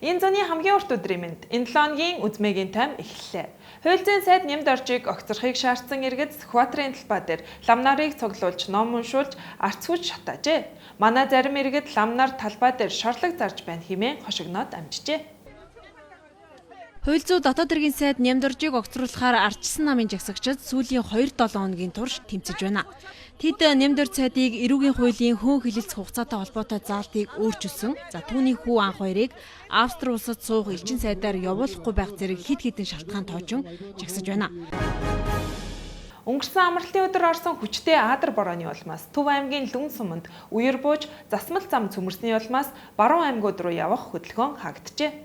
Энэ зуны хамгийн урт өдрийн мэнд энэ 7 хоногийн үзмээгийн тайм эхэллээ. Хууль зүйн сайд нэмд оржийг огцрохыг шаардсан иргэд Сүхбаатарын талбай дээр лам нарыг цуглуулж, ном уншуулж, арц хүч шатаажээ. Манай зарим иргэд лам нар талбай дээр шорлог зарж байна хэмээн хошигноод амжжээ. Хууль зүйн дотоод хэргийн сайд нямд оржийг огцруулахаар ардчсан намын жагсагчид сүүлийн 2-7 хоногийн турш тэмцэж байна. Тэд нямд орж сайдыг эрүүгийн хуулийн хөөн хилэлцэх хугацаатай холбоотой заалтыг өөрчилсөн. За түүний хүү анх хоёрыг Австри улсад суух элчин сайдаар явуулахгүй байх зэрэг хэд хэдэн шалтгаан тоочин жагсаж байна. Өнгөрсөн амралтын өдөр орсон хүчтэй Аадар борооны улмаас Төв аймгийн Лүн суманд үер бууж засмал зам цөмөрсний улмаас баруун аймагуд руу явах хөдөлгөөн хаагджээ.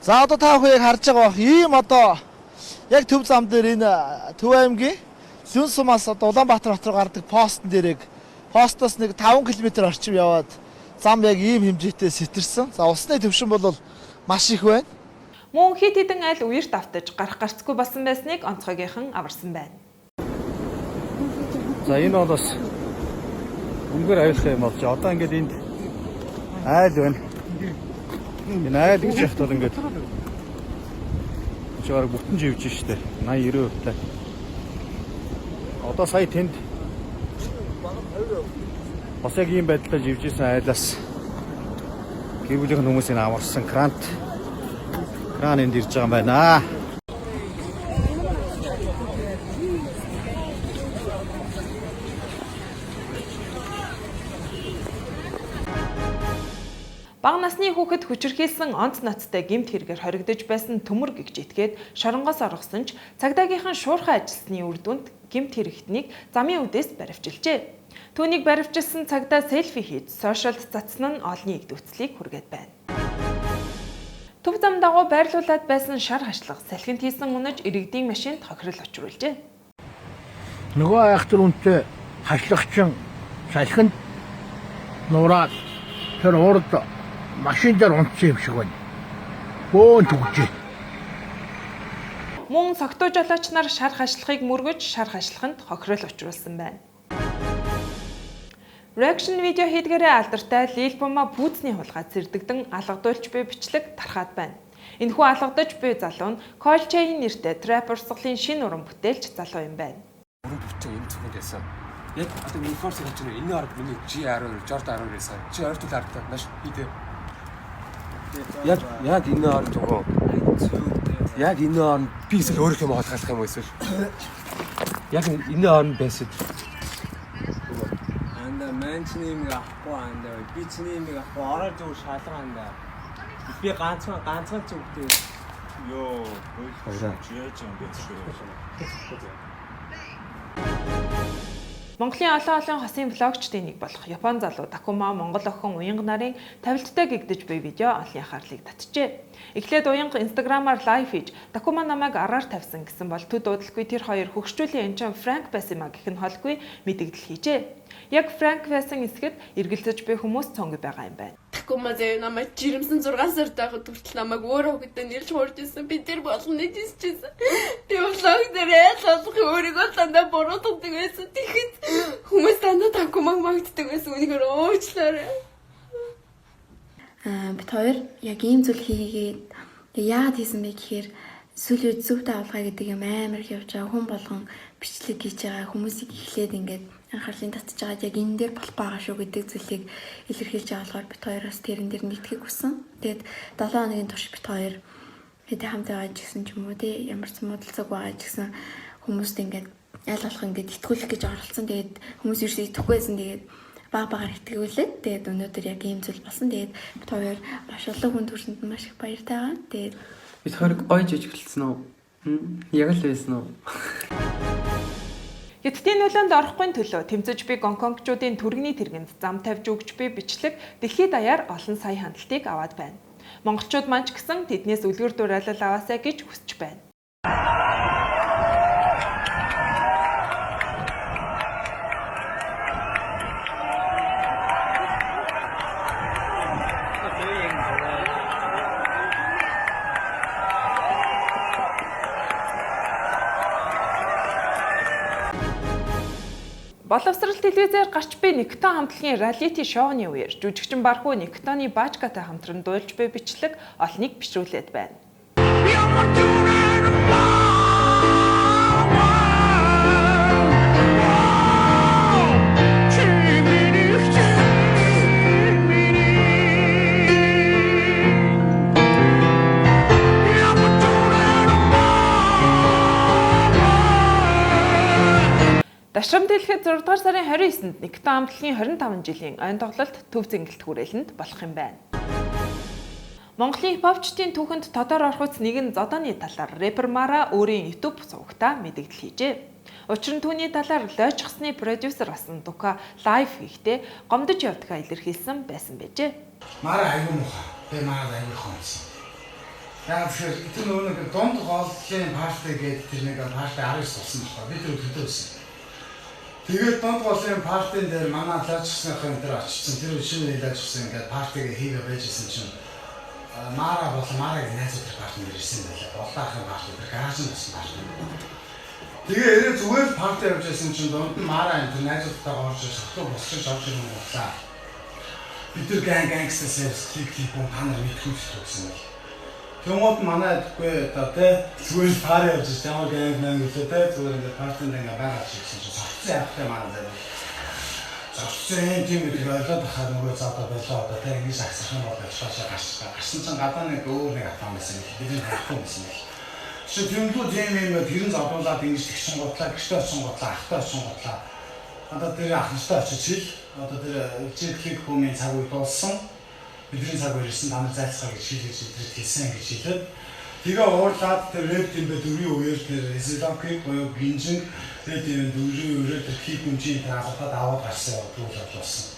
За одоо та бүхэн харж байгаа бох ийм одоо яг төв зам дээр энэ Төв аймгийн Лүн сумаас одоо Улаанбаатар хот руу гардаг постн дээрээ постоос нэг 5 км орчим яваад зам яг ийм хэмжээтэй сэтэрсэн. За усны төвшин бол маш их байна. Мөн хэд хэдэн айл үерт автаж гарах гарцгүй болсон байсныг онцгойгийнхан аварсан байна. За энэ бол бас үнээр аюултай юм болж одоо ингээд энд айл байна. Энэ айл гэж яхад бол ингээд чаар бүтэн живж штэ 80-90% таа. Одоо сая тэнд бас яг ийм байдлаар живж исэн айлаас гэр бүлийн хүмүүсийн аварсан кран энд ирж байгаа юм байна. Бага насны хүүхэд хүчирхийлсэн онц ноцтой гэмт хэрэгээр хоригдож байсан төмөр гэгж итгээд шоронгоос оргосон ч цагдаагийнхан шуурхай ажилсны үр дүнд гэмт хэрэгтнийг замын үдээс баривчилжээ. Түүнийг баривчилсан цагдаа селфи хийж сошиалд цацсан нь олонний игдвцлийг хүргээд байна. Төв зам дагуу байрлуулад байсан шар хашлага салхинд хийсэн унаж иргэдийн машинд хохирол учруулжээ. Нөгөө айхтар үнтэй хашлагчин салхинд нураад тэр урд машин дээр унтсан юм шиг байна. Бөөн түгжээ. Мөн согтуу жолооч нар шар хашлахыг мөргөж шар хашлаханд хохирол учруулсан байна. Reaction видео хийдгээрээ алдартай Лил Бума пүүцний хулгайд сэрдэгдэн алгадуулж буй бичлэг тархаад байна. Энэхүү алгадаж буй залуу нь Колчейн нэртэй трап урсгалын шинэ уран бүтээлч залуу юм байна. Уран бүтээл юм зөвхөн байсан. Яг одоо Uniforce гэж байна. Энэ арга миний G12, Jordan 12 байсан. Чи ойртол ардтай маш хийдэ. Яг энэ арга зөвхөн. Яг энэ арга би эсвэл өөрөө юм хаалгах юм эсвэл. Яг энэ арга байсан. Манчны юм авахгүй андаа би чиний юм авахгүй ороо зөв шалгаанда би ганцхан зүгтэй ёо хөөе чийж юм бэ. Монголын олон хосын блогчдын нэг болох Япон залуу Такума Монгол охин уянга нарын тавилттай гэгдэж буй видео олонний анхаарлыг татжээ. Эхлээд уянга инстаграмаар лайв хийж Такума намайг араар тавьсан гэсэн бол төд удалгүй тэр хоёр хөгшчүүлийн энчин Франк байсан маа гэх нь холгүй мэдэгдэл хийжээ. Яг Франк байсан эсгэд эргэлзэж буй хүмүүс цонг байгаа юм байна. Такума зэ намайг жирэмсэн 6 сартай хахад хүртэл намайг өөрөө хөдөө нэрж хуурж ирсэн. Би тэр болгоны дисчээсэн. Би влог дээр ялах өөрийгөө дандаа бурууддаг байсан. Тэгэхэд хүмүүс дандаа Такумаг магтдаг байсан. Үнэхээр уучлаарай. Бид хоёр яг ийм зүйл хийгээд яагаад хийсэн бэ гэхээр сүүлийн үед зөвхөн авалгаа гэдэг юм амар их явж байгаа. Хүн болгон бичлэг хийж байгаа хүмүүсийг эхлээд ингээд анхаарлын татж байгаа яг энэ дээр болох байгаа шүү гэдэг зүйлийг илэрхийлж байгаа болохоор бид хоёроос тэрэн дээр нэгдэхийг хүссэн. Тэгээд 7 хоногийн турш бид хоёр хэдий хамт байгаа ч гэсэн ч юм уу тий ямар ч муудалцаг байгаа ч гэсэн хүмүүст ингээд аль болох ингээд итгүүлэх гэж оролцсон. Тэгээд хүмүүс ерөөсөө итгэхгүйсэн. Тэгээд багаар итгүүлээд тэгээд өнөөдөр яг ийм зүйл болсон. Тэгээд бид хоёр маш олон хүн төрсөнд маш их баяртай байгаа. Тэгээд бид хоёрыг ойж ижиглсэн үү? Яг л байсан уу? Хятадын нөлөөнд орохгүй төлөө тэмцэж буй гонконгчуудын түргэний тэргэнд зам тавьж өгч буй бичлэг дэлхийд даяар олон сая хандлтыг аваад байна. Монголчууд маань ч гэсэн тэднээс үлгэр дуурайлал аваасаа гэж хүсэж байна. Боловсрал телевизээр гарч буй Никтон хамтлагийн реалити шоуны үеэр жүжигчин Бархуу Никтоны Баачгатай хамтран дуйлж буй бичлэг олныг бишрүүлээд байна. Дашрам дэлгэхэд 6 дугаар сарын 29-нд Никтон хамтлагийн 25 жилийн ойн тоглолт төв зингэлт хүрээлэнд болох юм байна. Монголын хипхопчдын түүхэнд тодор орхуц нэгэн зодооны талаар рэпер Мара өөрийн YouTube сувагтаа мэдээлэл хийжээ. Учир нь түүний талаар лойчхсны продюсер асан Дука лайв хийхдээ гомдож явдгаа илэрхийлсэн байсан байжээ. Мара аягүй муухай. Би Марад аягүй хонсон. Яг тэгэхээр тэр нэг донд голлын парти гэдэг тэр нэг парти 19 болсон байна. Би тэр өдөртөөсөн. Тэгээд донд голын партийн дээр манай лажсныхын дээр очсон. Тэр шинэ лажсан ингээд партигээ хийгээ байжсэн чинь Мара болон Марагийн найзууд партнер ирсэн байлаа. Болдаахын партнер гаражны болсон партнер. Тэгээ эрээ зүгээр парти явж байсан чинь донд нь Мара энэ найзуудтайгаа орж сохтуу босч орж ирсэн юм байна. Бид тэр гангстээс клип та нар мэдгүй гэсэн юм. Тэгмээд манай үгүй одоо тэ зүгээр пари явж байгаа гэнг гэсэн тэ зүгээр ингээд партинд ингээ байгаа гэсэн чинь сохтсон явахтай манай дээр. Сохтсон тийм их ойлоод хахад нөгөө цаатаа байлаа одоо тэ ингэ сагсах юм бол шаашаа гарсан чинь гадаа нэг өөр нэг атам байсан. Бидний хайхгүй байсан. Чи тэмдүү тийм юм тэрэн зодуулаад ингэж тэгсэн готлаа гэртээ очин готлаа ахтай очин готлаа. Одоо тэр ахнастай очиж хэл одоо тэр чиглэг хүмүүний цаг үе дууссан. Бидний цаг үеэрсэн та нар зайлсхаа гэж шийдэж хэлсэн гэж хэлээд тэгээ уурлаад тэр рэп тэмбэ дөрвийн үеэр тэр Эзелокиг боёо гинжин тэр дөрвийн үеэр тэр хип хүмжийн таалалтад аваад гарсан явдал болсон.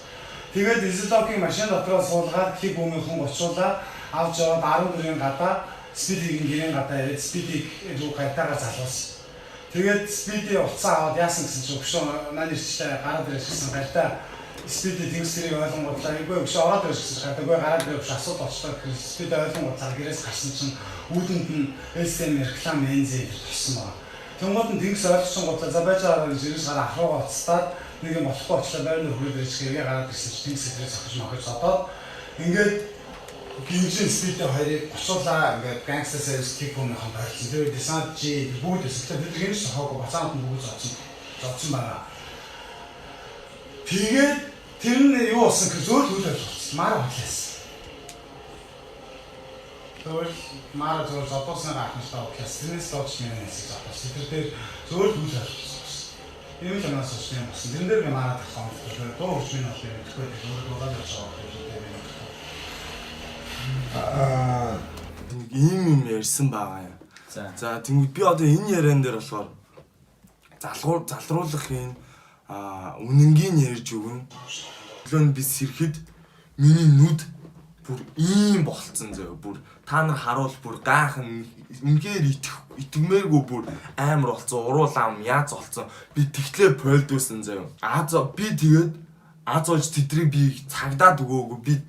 Тэгээд Эзелокиг машин дотроо суулгаад хип хүмүүхэн очиулаад авч яваад 14-ийн гадаа спидийн гэрийн гадаа ирээд спидийг рүү гайтагаар залуулсан. Тэгээд спидийн уцаа аваад яасан гэсэн чинь өгшөө маань ирчтэй гараад ирсэн гайтаа спидийн тэнгисрийг ойлгонгодлаа айгүй өгшөө ороод ирсэн гадаггүй гараад ирж асуудал болчихлоо спид ойлгонгодлаа гэрээс гарсан чинь үүдэнд нь SM реклам энзэ болсон байна. Тэнгууд нь тэнгис ойлгосон годлаа за байж байгаа гэж ирээс гараа ахруугаа уцтаад нэг юм болохгүй очлоо байрны хөрөөр ирж хэрэг гараад ирсэн чинь тэнгис зэрэг зохиж мохож зодоод ингээд гинжин спидийн хоёрыг очуулаа ингээд гангста сервис клип өмнөх байлсан. Тэр десант чи бүгд өсөлтөө бид гинж сохоогүй бацаанд нь бүгд зодсон байгаа. Тэгээд тэр нь юу болсон гэж зөөл үйл ажиллагаа Мара хотлаас. Тэр Мара зөөл зодоосноо ахнастай хотлаас тэрнээс лооч миний нэсэж зодоосон. Тэр дээр зөөл үйл ажиллагаа. Ийм л амнаас очсон юм болсон. Тэрэн дээр би Мара тахсан. Дуу хурцны бол мэдхгүй өөрөө дуулаад явж байгаа. Ийм юм ярьсан байгаа юм. За тэгвэл би одоо энэ яриан дээр болохоор залруулахын үнэнгийн ярьж өгнө. Өглөө би сэрхэд миний нүд бүр ийм болцсон зөө. Бүр та нар харуул бүр гайхан үнээр итгэмээргүй бүр амар болцсон. Уруулам яаж болцсон. Би тэгтлээ пойлдуулсан зөө. Би тэгээд олж тэдрийг би цагдаад өгөөгүй.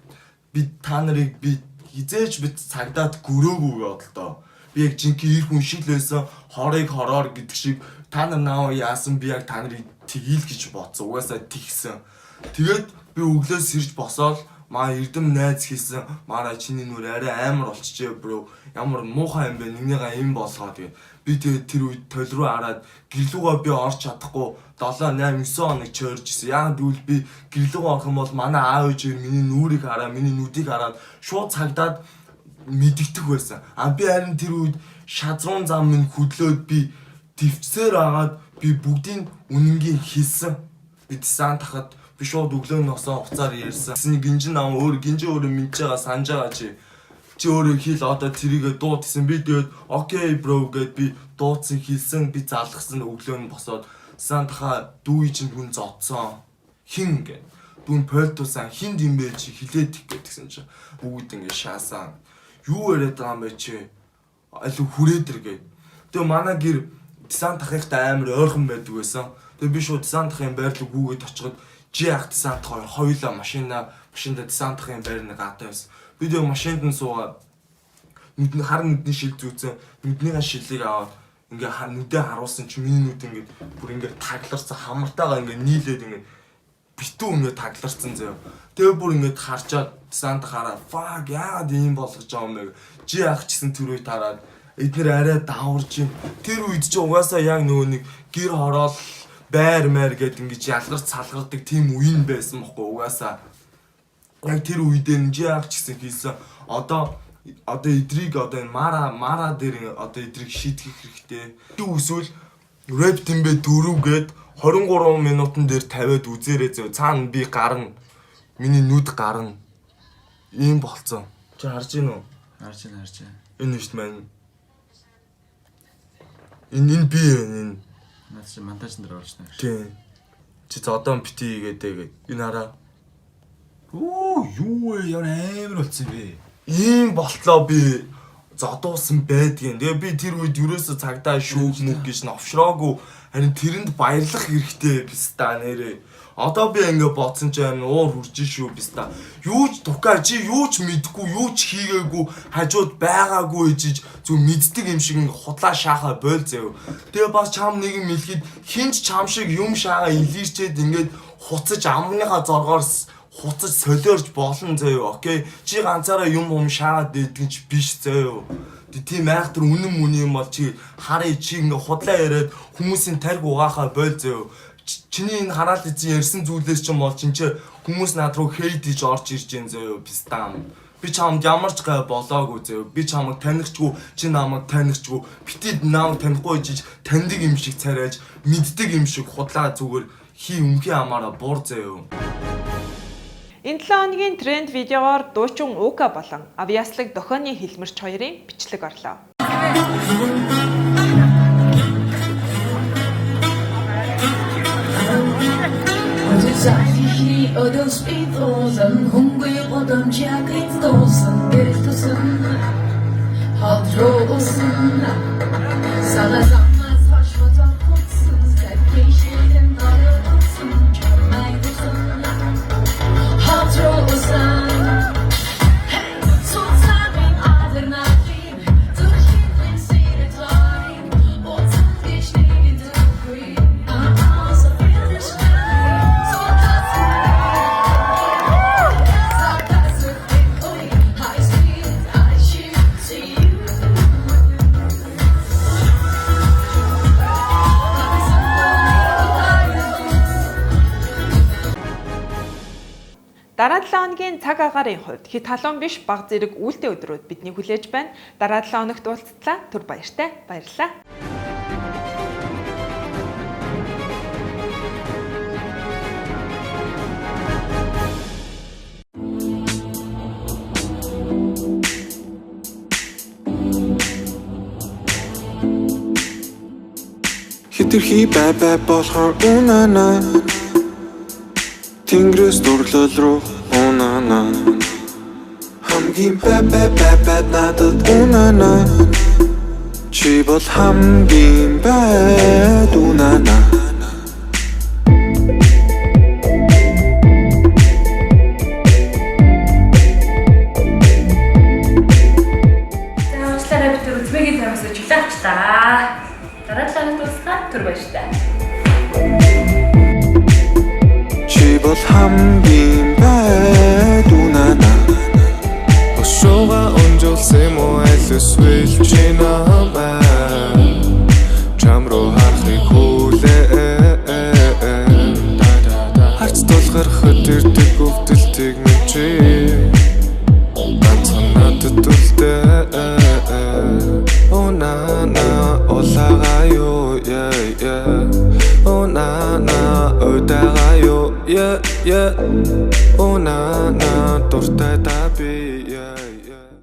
Би та нарыг би хизээч бит цагдаад гөрөөгүй бодолтой. Би яг жинхэнэ ир хүн шиг л байсан. Хорыг хороор гэдэг шиг та нар наа яасан би яг та нарыг тгийл гэж бодсон. Угаасаа тэгсэн. Тэгээд би өглөө сэрж босоод маа эрдэм найз хийсэн. Мара чиний нүр арай амар болчихжээ бро. Ямар муухай юм бэ? Нэгнийгаа юм болгоод тэгээд би тэгээд тэр үед тойл руу хараад гэрлүүгээ би орч чадахгүй 7 8 9 хоног чойрж исэн. Яг тэгвэл би гэрлүүгээ орох юм бол манай аав ээж миний нүрийг хараа, миний нүдийг хараад шууд цагдаад мэдэгдэх байсан. Би харин тэр үед шазрун зам минь хөдлөөд би твцээр агаад би бүгдийн үнэнгийн хэлсэн. Би сан тахад би шууд өглөө нь осоо хуцаар ярьсан. Гинжин аав гинжин өөрөө мэдж байгаа санаж байгаа чи өөрөө хэл одоо тэрийгэ дуудсан. Би тэгээд окей бро гэд би дуудсан хэлсэн. Би залгсан өглөө нь босоод сан таха дүү чинь хүн зодсон. Хин гэ. Дүүн пойлтуусан хин юм бэ чи хилээд их гэдгсэн чи бүгд ингэ шаасан. Юу яриад байгаа юм бэ чи? Аль хүрээд иргээ. Тэгээ манай гэр сан тахыхтай амар ойрхон байдаг байсан. Тэгээ би шууд сан тахын байрлал гүгээд очиход жи ах сан тах хоёулаа машинда сан тахын байрны гадаа байсан. Би тэгээ машинд нь суугаад харин нүдний шил зүүцэн нүднийхээ шилийг аваад ингээ нүдэ харуулсан чи миний нүд ингээ бүр ингээ тагларсан хамартайгаа ингээ нийлээд ингээ битүү ингээ тагларсан заяа. Тэгээ бүр ингээ харчаад сант хараа fuck яагаад ийм болгож байгаа юм бэ? Жи ах чсэн тэр үед хараад эднэр арай даварж юм. Тэр үед ч угаасаа яг нөгөө нэг гэр хороол байр маяр гэдэг ингэж ялгарч салгардаг тийм үеийн байсан бохгүй угаасаа. Яг тэр үедээ жи ах чсэн хийсэн. Одоо эдрийг одоо энэ мара дээр одоо эдрийг шийдэх хэрэгтэй. Тэг үсвэл рэп тэмбэ дөрөвгээд 23 минутан дээр тавиад үзээрэй зөө. Цаана би гарна. Миний нүд гарна. Ийм болцсон. Чи харж гин үү? Харж байна. Энэ нэшт маань. Энэ би энэ. Наад чи монтаж дээр орж байна. Тийм. Чи зодон бити гэдэг энэ хараа. Юу яа амар болцсон бэ? Ийм болтлоо би зодуусан байдгийн. Тэгээ би тэр үед юурээсээ цагдаа шүүх мөг гэж новшроогүй. Харин тэрэнд баярлах хэрэгтэй биста нэрээ. Одоо би ингээ бодсон ч амар уур хурж шүү биста. Юу ч дукаа чи юу ч мэдгүй, юу ч хийгээгүй, хажууд байгаагүй жиж зүг мэддэг юм шиг худлаа шахаа бойл заяа. Тэгээ бас чам нэг юм хэлэхэд хинч чам шиг юм шаага илэрчээд ингээд хуцаж амныхаа зоргоор хуцаж солиорж болно заяа. Окей. Чи ганцаараа юм шаагаад дийдгэн ч биш заяа. Тийм айхтар үнэн мөний юм бол чи харъя чи ингээ худлаа яриад хүмүүсийн тариг угаахаа бойл заяа. Чиний энэ хараал эзэн ярьсан зүйлээс ч юм бол чинь хүмүүс над руу хейт хийж орж ирж гэн заяа пистам. Би чамд ямар ч гай болоогүй заяа. Би чамайг танихчгүй, чи намайг танихчгүй. Битээ намайг танихгүй жиж таньдаг юм шиг царайж, мэддэг юм шиг худлаа зүгээр хий өмхий амаараа буур заяа. Энэ 7 хоногийн тренд видеогоор дуучин Ука болон Авьяслаг дохионы хэлмэрч хоёрын бичлэг орлоо. Дараа 7 хоногийн цаг агарын хувьд хит халуун биш баг зэрэг үүлтэй өдрүүд бидний хүлээж байна. Дараа 7 хоногт уулзтлаа. Түр баяртай. Баярлалаа. Хитрхи бай болохоор унана Тэнгэрээс дурлал руу унана Хамгийн бай надад унана Чи бол хамгийн байд унана Уучлаарай бид үзмэгийн тамаас чөлөөчлаа. Дараа талаас туслаа түр баяртай. Чи бол хамгийн байд унана Өшөөгөө өнжүүлсэн мөн айлсвэл чи намайг Чам руу харахыг хүлээ Харц тулгар хөтөрдөг өвдөлтийг минь чи Ганцхан надад үлдээ Унана улагаа юу Унана удагаа юу Унана дуртай та би